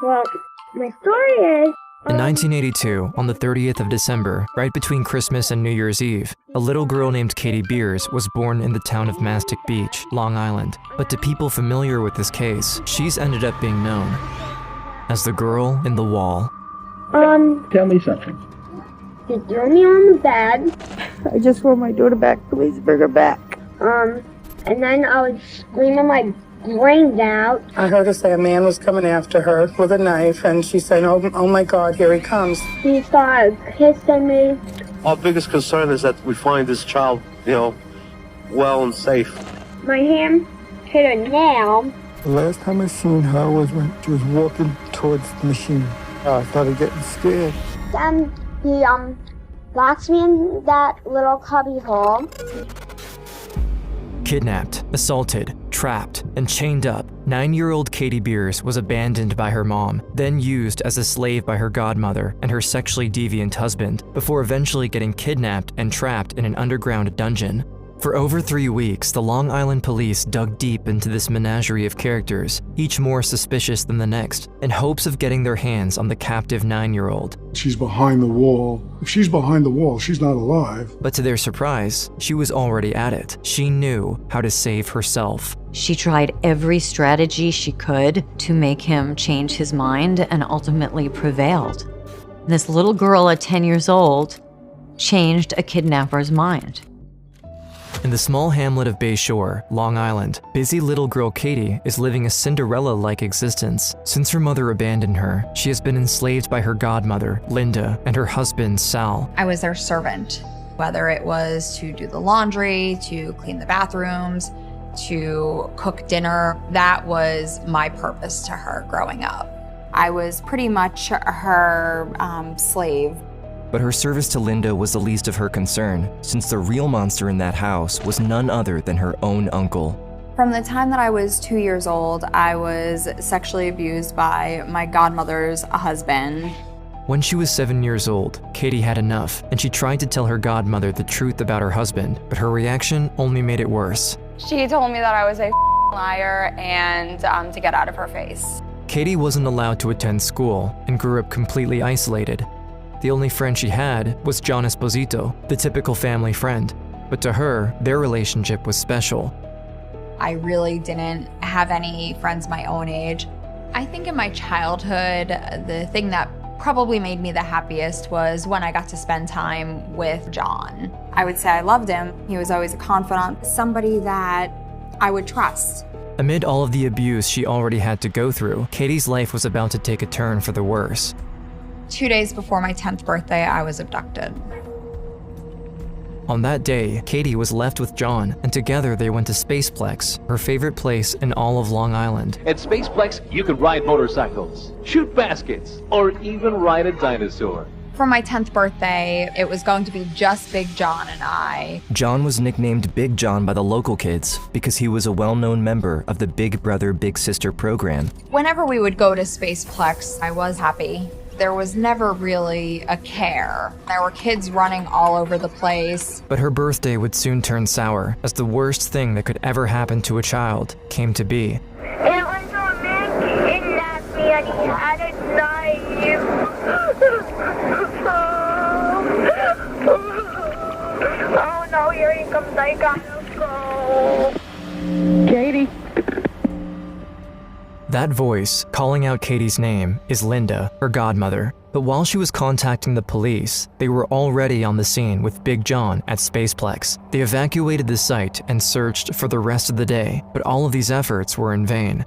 Well, my story is... In 1982, on the 30th of December, right between Christmas and New Year's Eve, a little girl named Katie Beers was born in the town of Mastic Beach, Long Island. But to people familiar with this case, she's ended up being known as the girl in the wall. Tell me something. She threw me on the bed. I just want my daughter back. Please bring her back. And then I was screaming my brains out. I heard her say a man was coming after her with a knife, and she said, oh my God, here he comes. He started kissing me. Our biggest concern is that we find this child, well and safe. My hand hit a nail. The last time I seen her was when she was walking towards the machine. I started getting scared. Then he locks me in that little cubby hole. Kidnapped, assaulted, trapped, and chained up, 9-year-old Katie Beers was abandoned by her mom, then used as a slave by her godmother and her sexually deviant husband, before eventually getting kidnapped and trapped in an underground dungeon. For over 3 weeks, the Long Island police dug deep into this menagerie of characters, each more suspicious than the next, in hopes of getting their hands on the captive 9-year-old. She's behind the wall. If she's behind the wall, she's not alive. But to their surprise, she was already at it. She knew how to save herself. She tried every strategy she could to make him change his mind and ultimately prevailed. This little girl at 10 years old changed a kidnapper's mind. In the small hamlet of Bay Shore, Long Island, busy little girl Katie is living a Cinderella-like existence. Since her mother abandoned her, she has been enslaved by her godmother, Linda, and her husband, Sal. I was their servant, whether it was to do the laundry, to clean the bathrooms, to cook dinner. That was my purpose to her growing up. I was pretty much her slave. But her service to Linda was the least of her concern, since the real monster in that house was none other than her own uncle. From the time that I was 2 years old, I was sexually abused by my godmother's husband. When she was 7 years old, Katie had enough, and she tried to tell her godmother the truth about her husband, but her reaction only made it worse. She told me that I was a liar and to get out of her face. Katie wasn't allowed to attend school and grew up completely isolated. The only friend she had was John Esposito, the typical family friend. But to her, their relationship was special. I really didn't have any friends my own age. I think in my childhood, the thing that probably made me the happiest was when I got to spend time with John. I would say I loved him. He was always a confidant, somebody that I would trust. Amid all of the abuse she already had to go through, Katie's life was about to take a turn for the worse. 2 days before my 10th birthday, I was abducted. On that day, Katie was left with John, and together they went to Spaceplex, her favorite place in all of Long Island. At Spaceplex, you can ride motorcycles, shoot baskets, or even ride a dinosaur. For my 10th birthday, it was going to be just Big John and I. John was nicknamed Big John by the local kids because he was a well-known member of the Big Brother Big Sister program. Whenever we would go to Spaceplex, I was happy. There was never really a care. There were kids running all over the place. But her birthday would soon turn sour, as the worst thing that could ever happen to a child came to be. It was a man kidnapped me and he had a knife. Oh no, here he comes, I gotta go. Katie. That voice, calling out Katie's name, is Linda, her godmother. But while she was contacting the police, they were already on the scene with Big John at Spaceplex. They evacuated the site and searched for the rest of the day, but all of these efforts were in vain.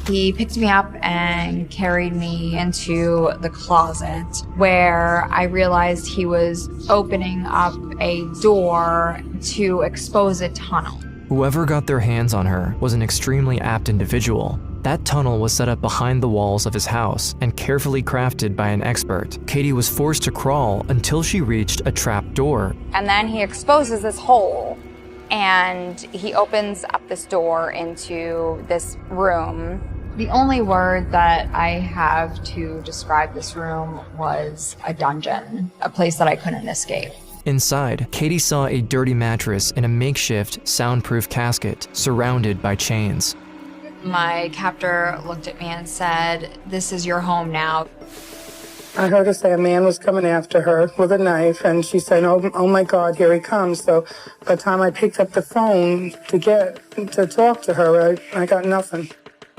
He picked me up and carried me into the closet where I realized he was opening up a door to expose a tunnel. Whoever got their hands on her was an extremely apt individual. That tunnel was set up behind the walls of his house and carefully crafted by an expert. Katie was forced to crawl until she reached a trap door. And then he exposes this hole and he opens up this door into this room. The only word that I have to describe this room was a dungeon, a place that I couldn't escape. Inside, Katie saw a dirty mattress in a makeshift, soundproof casket surrounded by chains. My captor looked at me and said, "This is your home now." I heard her say a man was coming after her with a knife, and she said, oh my God, here he comes. So by the time I picked up the phone to talk to her, I got nothing.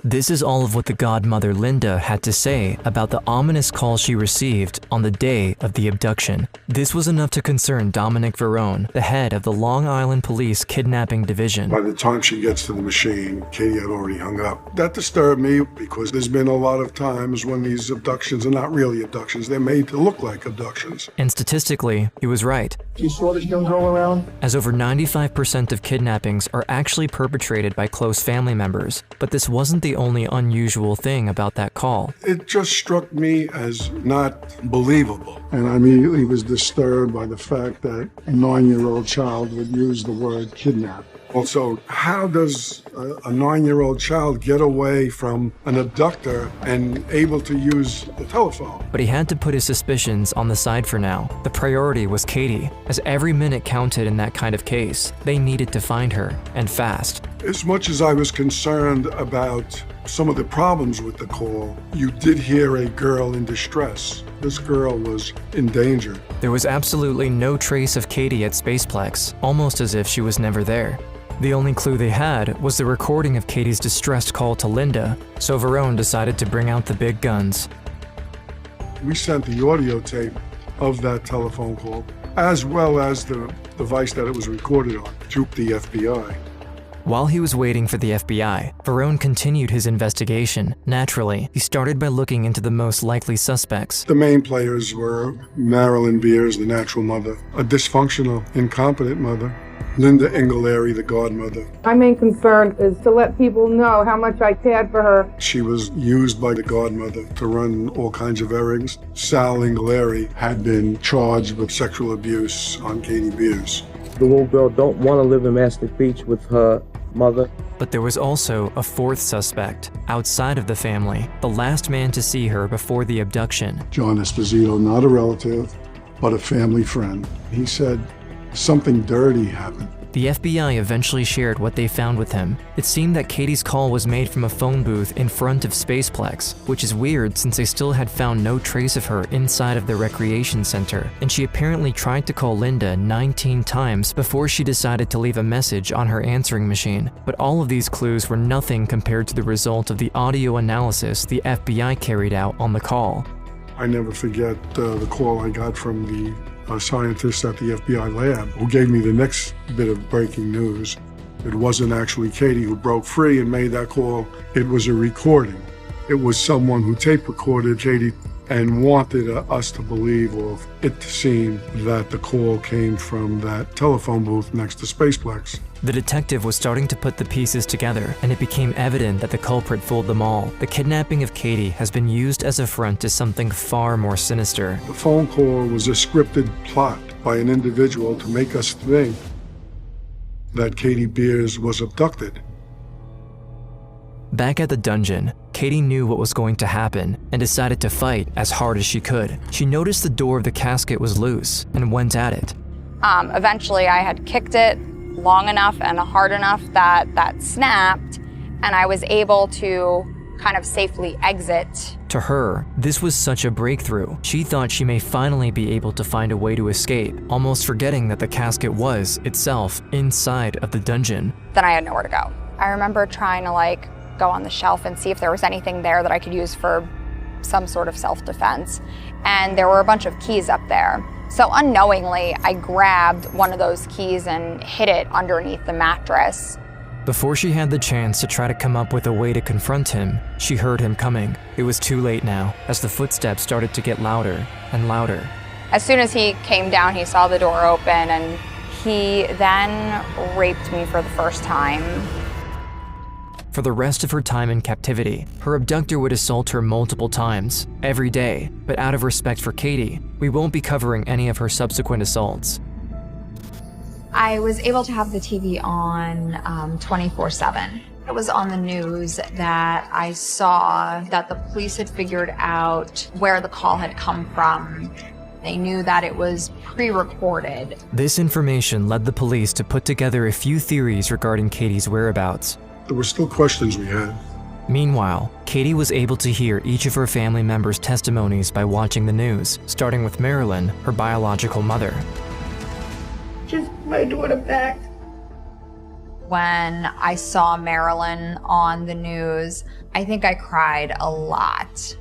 This is all of what the godmother Linda had to say about the ominous call she received on the day of the abduction. This was enough to concern Dominic Verone, the head of the Long Island Police Kidnapping Division. By the time she gets to the machine, Katie had already hung up. That disturbed me because there's been a lot of times when these abductions are not really abductions. They're made to look like abductions. And statistically, he was right. You saw this young girl around? As over 95% of kidnappings are actually perpetrated by close family members. But this wasn't the only unusual thing about that call. It just struck me as not believable. And I immediately was disturbed by the fact that a 9-year-old child would use the word kidnap. Also, how does a 9-year-old child get away from an abductor and able to use the telephone? But he had to put his suspicions on the side for now. The priority was Katie, as every minute counted in that kind of case. They needed to find her, and fast. As much as I was concerned about some of the problems with the call, you did hear a girl in distress. This girl was in danger. There was absolutely no trace of Katie at Spaceplex, almost as if she was never there. The only clue they had was the recording of Katie's distressed call to Linda, so Verone decided to bring out the big guns. We sent the audio tape of that telephone call, as well as the device that it was recorded on, to the FBI. While he was waiting for the FBI, Verone continued his investigation. Naturally, he started by looking into the most likely suspects. The main players were Marilyn Beers, the natural mother, a dysfunctional, incompetent mother, Linda Engelary, the godmother. My main concern is to let people know how much I cared for her. She was used by the godmother to run all kinds of errands. Sal Engelary had been charged with sexual abuse on Katie Beers. The little girl don't want to live in Mastic Beach with her mother. But there was also a fourth suspect, outside of the family, the last man to see her before the abduction. John Esposito, not a relative, but a family friend. He said something dirty happened. The FBI eventually shared what they found with him. It seemed that Katie's call was made from a phone booth in front of Spaceplex, which is weird since they still had found no trace of her inside of the recreation center, and she apparently tried to call Linda 19 times before she decided to leave a message on her answering machine. But all of these clues were nothing compared to the result of the audio analysis the FBI carried out on the call. I never forget the call I got from the scientist at the FBI lab who gave me the next bit of breaking news. It wasn't actually Katie who broke free and made that call. It was a recording. It was someone who tape recorded Katie and wanted us to believe, or it to seem, that the call came from that telephone booth next to Spaceplex. The detective was starting to put the pieces together, and it became evident that the culprit fooled them all. The kidnapping of Katie has been used as a front to something far more sinister. The phone call was a scripted plot by an individual to make us think that Katie Beers was abducted. Back at the dungeon, Katie knew what was going to happen and decided to fight as hard as she could. She noticed the door of the casket was loose and went at it. Eventually I had kicked it long enough and hard enough that snapped, and I was able to kind of safely exit. To her, this was such a breakthrough. She thought she may finally be able to find a way to escape, almost forgetting that the casket was, itself, inside of the dungeon. Then I had nowhere to go. I remember trying to go on the shelf and see if there was anything there that I could use for some sort of self-defense. And there were a bunch of keys up there. So unknowingly, I grabbed one of those keys and hid it underneath the mattress. Before she had the chance to try to come up with a way to confront him, she heard him coming. It was too late now, as the footsteps started to get louder and louder. As soon as he came down, he saw the door open, and he then raped me for the first time. For the rest of her time in captivity, her abductor would assault her multiple times, every day, but out of respect for Katie, we won't be covering any of her subsequent assaults. I was able to have the TV on 24/7. It was on the news that I saw that the police had figured out where the call had come from. They knew that it was pre-recorded. This information led the police to put together a few theories regarding Katie's whereabouts. There were still questions we had. Meanwhile, Katie was able to hear each of her family members' testimonies by watching the news, starting with Marilyn, her biological mother. Just my daughter back. When I saw Marilyn on the news, I think I cried a lot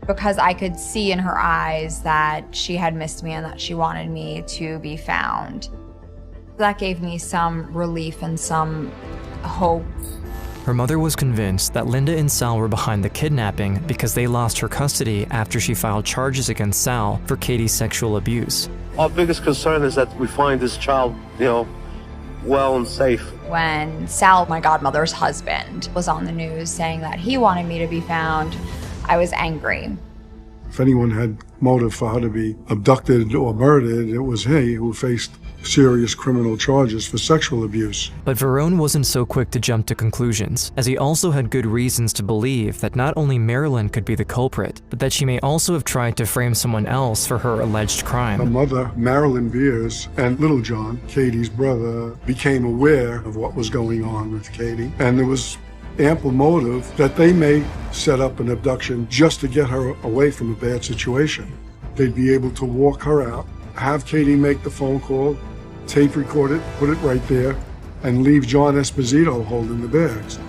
because I could see in her eyes that she had missed me and that she wanted me to be found. That gave me some relief and some hope. Her mother was convinced that Linda and Sal were behind the kidnapping because they lost her custody after she filed charges against Sal for Katie's sexual abuse. Our biggest concern is that we find this child, well and safe. When Sal, my godmother's husband, was on the news saying that he wanted me to be found, I was angry. If anyone had motive for her to be abducted or murdered, it was he who faced serious criminal charges for sexual abuse. But Verone wasn't so quick to jump to conclusions, as he also had good reasons to believe that not only Marilyn could be the culprit, but that she may also have tried to frame someone else for her alleged crime. Her mother, Marilyn Beers, and little John, Katie's brother, became aware of what was going on with Katie, and there was ample motive that they may set up an abduction just to get her away from a bad situation. They'd be able to walk her out, have Katie make the phone call, tape record it, put it right there, and leave John Esposito holding the bags.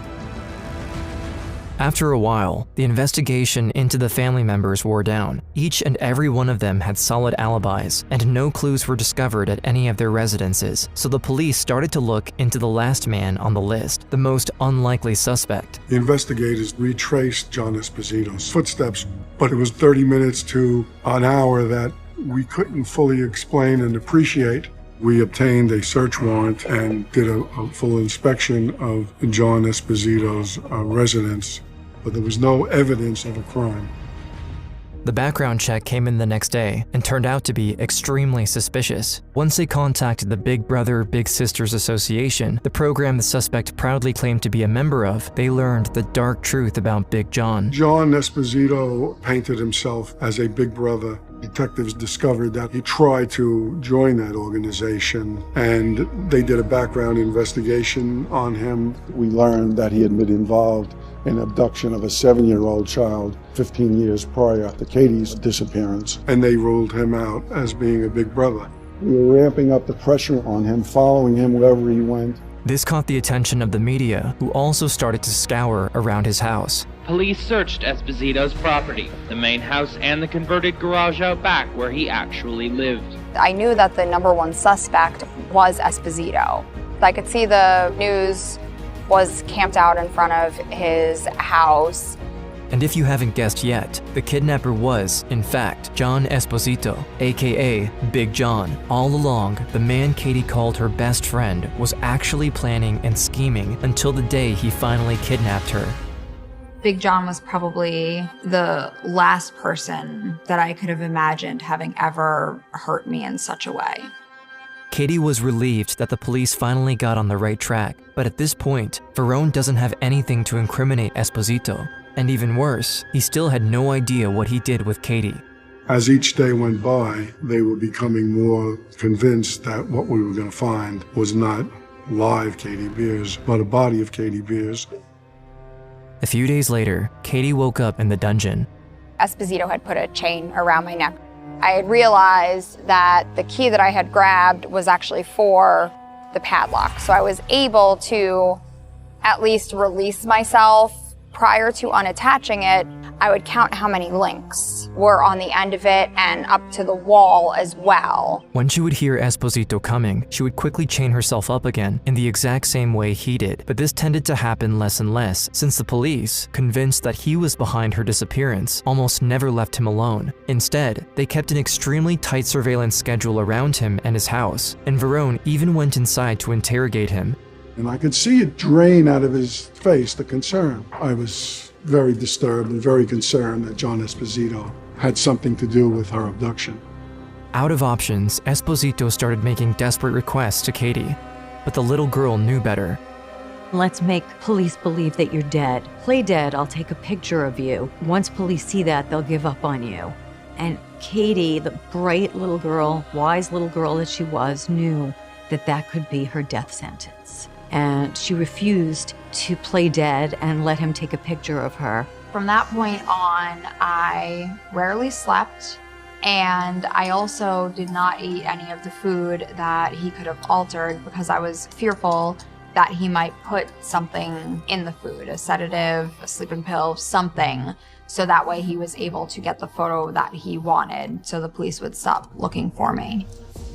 After a while, the investigation into the family members wore down. Each and every one of them had solid alibis, and no clues were discovered at any of their residences, so the police started to look into the last man on the list, the most unlikely suspect. The investigators retraced John Esposito's footsteps, but it was 30 minutes to an hour that we couldn't fully explain and appreciate. We obtained a search warrant and did a full inspection of John Esposito's residence, but there was no evidence of a crime. The background check came in the next day and turned out to be extremely suspicious. Once they contacted the Big Brother Big Sisters Association, the program the suspect proudly claimed to be a member of, they learned the dark truth about Big John. John Esposito painted himself as a big brother. Detectives discovered that he tried to join that organization, and they did a background investigation on him. We learned that he had been involved in abduction of a 7-year-old child 15 years prior to Katie's disappearance, and they ruled him out as being a big brother. We were ramping up the pressure on him, following him wherever he went. This caught the attention of the media, who also started to scour around his house. Police searched Esposito's property, the main house and the converted garage out back where he actually lived. I knew that the #1 suspect was Esposito. I could see the news was camped out in front of his house. And if you haven't guessed yet, the kidnapper was, in fact, John Esposito, aka Big John. All along, the man Katie called her best friend was actually planning and scheming until the day he finally kidnapped her. Big John was probably the last person that I could have imagined having ever hurt me in such a way. Katie was relieved that the police finally got on the right track, but at this point, Verone doesn't have anything to incriminate Esposito. And even worse, he still had no idea what he did with Katie. As each day went by, they were becoming more convinced that what we were going to find was not live Katie Beers, but a body of Katie Beers. A few days later, Katie woke up in the dungeon. Esposito had put a chain around my neck. I had realized that the key that I had grabbed was actually for the padlock, so I was able to at least release myself. Prior to unattaching it, I would count how many links were on the end of it and up to the wall as well. When she would hear Esposito coming, she would quickly chain herself up again in the exact same way he did, but this tended to happen less and less since the police, convinced that he was behind her disappearance, almost never left him alone. Instead, they kept an extremely tight surveillance schedule around him and his house, and Verone even went inside to interrogate him. And I could see it drain out of his face, the concern. I was very disturbed and very concerned that John Esposito had something to do with her abduction. Out of options, Esposito started making desperate requests to Katie, but the little girl knew better. Let's make police believe that you're dead. Play dead, I'll take a picture of you. Once police see that, they'll give up on you. And Katie, the bright little girl, wise little girl that she was, knew that that could be her death sentence. and she refused to play dead and let him take a picture of her. From that point on, I rarely slept, and I also did not eat any of the food that he could have altered because I was fearful that he might put something in the food, a sedative, a sleeping pill, something, so that way he was able to get the photo that he wanted, so the police would stop looking for me.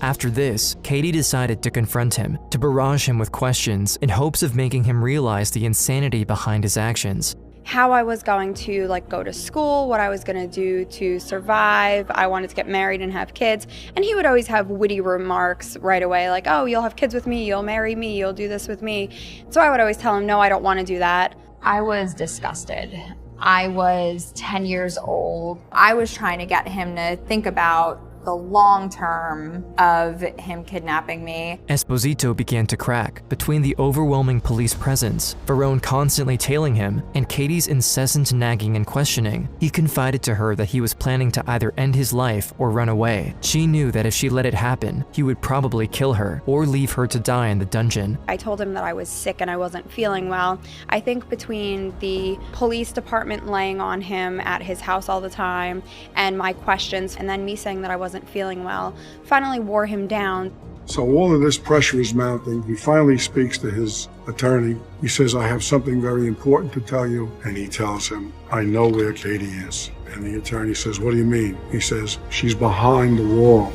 After this, Katie decided to confront him, to barrage him with questions in hopes of making him realize the insanity behind his actions. How I was going to go to school, what I was going to do to survive. I wanted to get married and have kids. And he would always have witty remarks right away, like, oh, you'll have kids with me, you'll marry me, you'll do this with me. So I would always tell him, no, I don't want to do that. I was disgusted. I was 10 years old. I was trying to get him to think about the long term of him kidnapping me. Esposito began to crack between the overwhelming police presence, Verone constantly tailing him, and Katie's incessant nagging and questioning. He confided to her that he was planning to either end his life or run away. She knew that if she let it happen, he would probably kill her or leave her to die in the dungeon. I told him that I was sick and I wasn't feeling well. I think between the police department laying on him at his house all the time and my questions, and then me saying that I wasn't feeling well, finally wore him down. So all of this pressure is mounting. He finally speaks to his attorney. He says, I have something very important to tell you. And he tells him, I know where Katie is. And the attorney says, what do you mean? He says, she's behind the wall.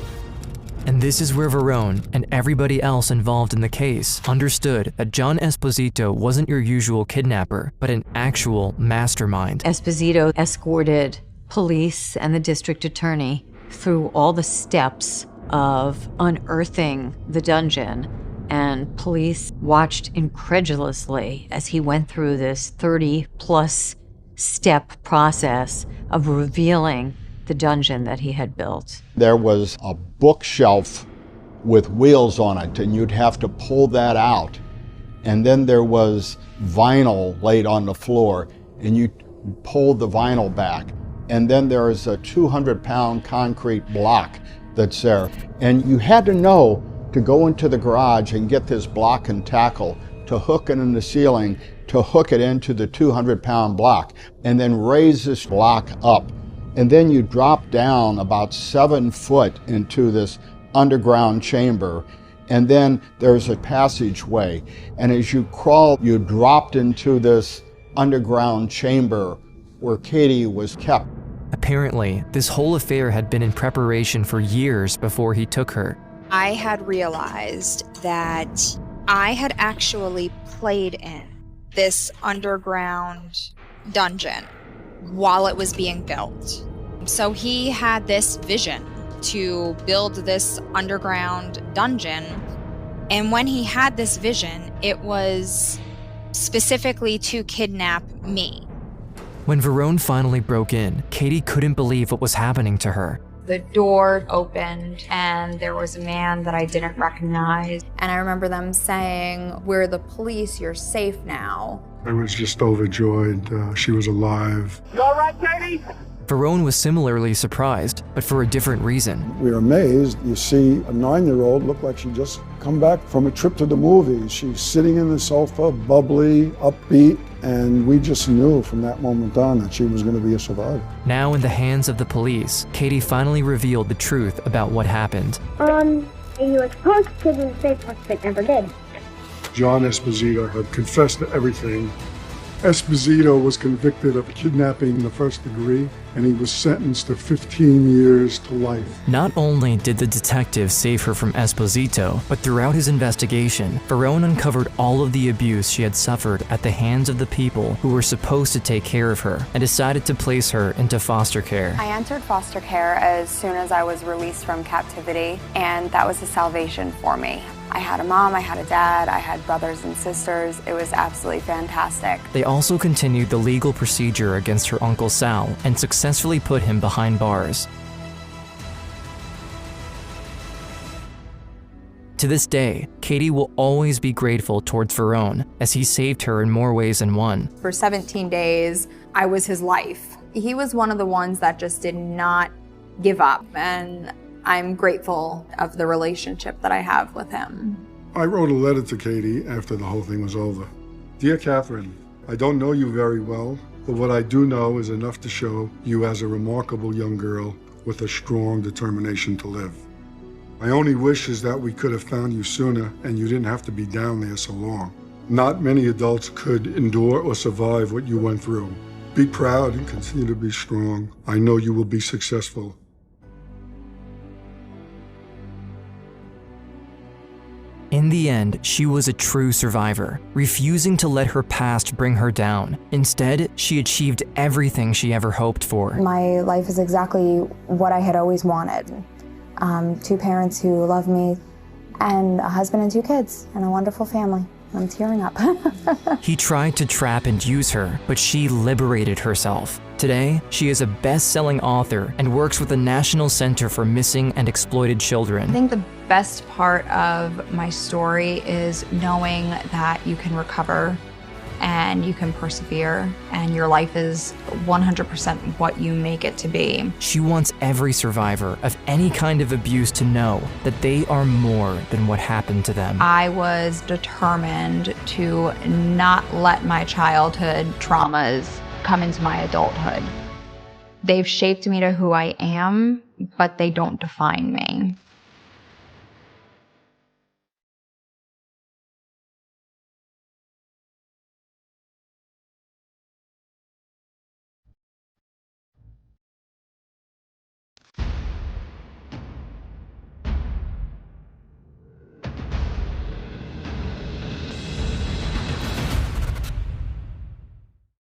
And this is where Verone and everybody else involved in the case understood that John Esposito wasn't your usual kidnapper, but an actual mastermind. Esposito escorted police and the district attorney through all the steps of unearthing the dungeon, and police watched incredulously as he went through this 30-plus step process of revealing the dungeon that he had built. There was a bookshelf with wheels on it, and you'd have to pull that out. And then there was vinyl laid on the floor, and you pulled the vinyl back. And then there is a 200-pound concrete block that's there. And you had to know to go into the garage and get this block and tackle, to hook it in the ceiling, to hook it into the 200-pound block, and then raise this block up. And then you drop down about 7 foot into this underground chamber. And then there's a passageway. And as you crawl, you dropped into this underground chamber where Katie was kept. Apparently, this whole affair had been in preparation for years before he took her. I had realized that I had actually played in this underground dungeon while it was being built. So he had this vision to build this underground dungeon. And when he had this vision, it was specifically to kidnap me. When Verone finally broke in, Katie couldn't believe what was happening to her. The door opened and there was a man that I didn't recognize. And I remember them saying, we're the police, you're safe now. I was just overjoyed. She was alive. You all right, Katie? Verone was similarly surprised, but for a different reason. We were amazed. You see a 9-year-old look like she just come back from a trip to the movies. She's sitting in the sofa, bubbly, upbeat, and we just knew from that moment on that she was going to be a survivor. Now in the hands of the police, Katie finally revealed the truth about what happened. You were supposed to do the Spaceplex, but never did. John Esposito had confessed to everything. Esposito was convicted of kidnapping in the first degree, and he was sentenced to 15 years to life. Not only did the detective save her from Esposito, but throughout his investigation, Verone uncovered all of the abuse she had suffered at the hands of the people who were supposed to take care of her, and decided to place her into foster care. I entered foster care as soon as I was released from captivity, and that was a salvation for me. I had a mom, I had a dad, I had brothers and sisters. It was absolutely fantastic. They also continued the legal procedure against her Uncle Sal and successfully put him behind bars. To this day, Katie will always be grateful towards Verone, as he saved her in more ways than one. For 17 days, I was his life. He was one of the ones that just did not give up, and I'm grateful of the relationship that I have with him. I wrote a letter to Katie after the whole thing was over. Dear Catherine, I don't know you very well, but what I do know is enough to show you as a remarkable young girl with a strong determination to live. My only wish is that we could have found you sooner and you didn't have to be down there so long. Not many adults could endure or survive what you went through. Be proud and continue to be strong. I know you will be successful. In the end, she was a true survivor, refusing to let her past bring her down. Instead, she achieved everything she ever hoped for. My life is exactly what I had always wanted. 2 parents who love me, and a husband and 2 kids, and a wonderful family. I'm tearing up. He tried to trap and use her, but she liberated herself. Today, she is a best-selling author and works with the National Center for Missing and Exploited Children. I think the best part of my story is knowing that you can recover and you can persevere, and your life is 100% what you make it to be. She wants every survivor of any kind of abuse to know that they are more than what happened to them. I was determined to not let my childhood traumas come into my adulthood. They've shaped me to who I am, but they don't define me.